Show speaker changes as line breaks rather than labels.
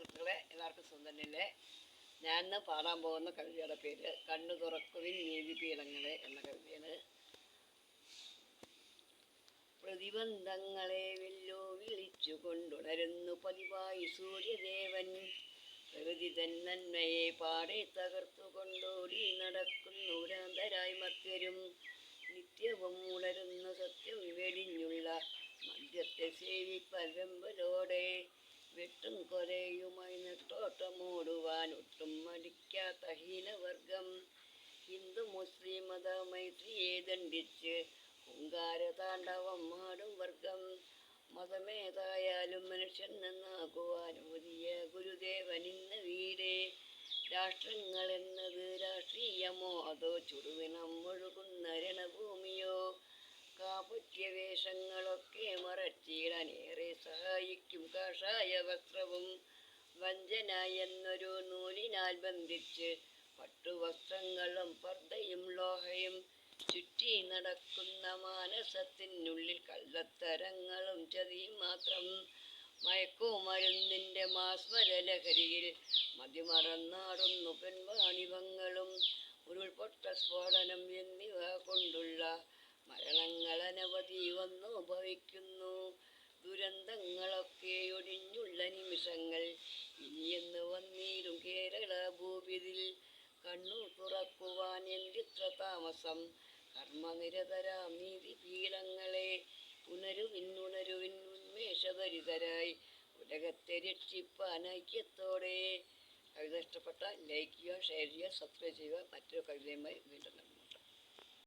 സുഹൃത്തുക്കളെ, എല്ലാവർക്കും സുന്ദരനില്ലേ. ഞാൻ ഇന്ന് പാടാൻ പോകുന്ന കവിതയുടെ പേര് കണ്ണു തുറക്കുവിൻ നീതിപീഠങ്ങളെ എന്ന കവിതയാണ്. പ്രതിബന്ധങ്ങളെ വെല്ലുവിളിച്ചു കൊണ്ടുണരുന്നു പതിവായി സൂര്യദേവൻ. പ്രകൃതി തൻ നന്മയെ പാടെ തകർത്തു കൊണ്ടോടി നടക്കുന്നു ഭ്രാന്തരായി മർത്യരും. നിത്യവും ഉണരുന്ന സത്യം വെടിഞ്ഞുള്ള മദ്യത്തെ സേവിപ്പാൻ വെമ്പലോടെ വെട്ടും കൊലയുമായി നെട്ടോട്ടമോടുവാൻ ഒട്ടും മടിക്കാത്ത ഹീനവർഗം. ഹിന്ദു മുസ്ലിം മത മൈത്രിയെ ദണ്ഡിച്ച് ഹുങ്കാരതാണ്ഡവം ആടും വർഗം. മതമേതായാലും മനുഷ്യൻ നന്നാകുവാൻ പുതിയ ഗുരുദേവൻ ഇന്ന് വീടേ. രാഷ്ട്രങ്ങൾ എന്നത് രാഷ്ട്രീയമോ അതോ ചുടുവിനം ഒഴുകുന്ന രണഭൂമിയോ? കാപട്യ വേഷങ്ങളൊക്കെ മറച്ചിടാൻ ഏറെ സഹായിക്കും കാഷായ വസ്ത്രവും. വഞ്ചന എന്നൊരു നൂലിനാൽ ബന്ധിച്ച് പട്ടുവസ്ത്രങ്ങളും പർദ്ദയും ലോഹയും ചുറ്റി നടക്കുന്ന മാനസത്തിനുള്ളിൽ കള്ളത്തരങ്ങളും ചതിയും മാത്രം. മയക്കുമരുന്നിൻ്റെ മാസ്മരലഹരിയിൽ മതിമറന്നാടുന്നു പെൺവാണിഭങ്ങളും. ഉരുൾപൊട്ട സ്ഫോടനം എന്നിവ കൊണ്ടുള്ള മരണങ്ങൾ അനവധി വന്നു ഭവിക്കുന്നു. ദുരന്തങ്ങളൊക്കെ ഒഴിഞ്ഞുള്ള നിമിഷങ്ങൾ ഇനിയെന്ന് വന്നീരും കേരള ഭൂവിതിൽ. കണ്ണു തുറക്കുവാൻ എന്തിത്ര താമസം കർമ്മനിരതരാം നീതിപീഠങ്ങളെ. ഉണരുവിൻ ഉണരുവിൻ ഉന്മേഷഭരിതരായി ഉലകത്തെ രക്ഷിപ്പാൻ ഐക്യത്തോടെ. കവിത ഇഷ്ടപ്പെട്ടാൽ ലൈക്ക് ചെയ്യുക, ഷെയർ ചെയ്യുക, സബ്സ്ക്രൈബ് ചെയ്യുക. മറ്റൊരു കവിതയുമായി വീണ്ടും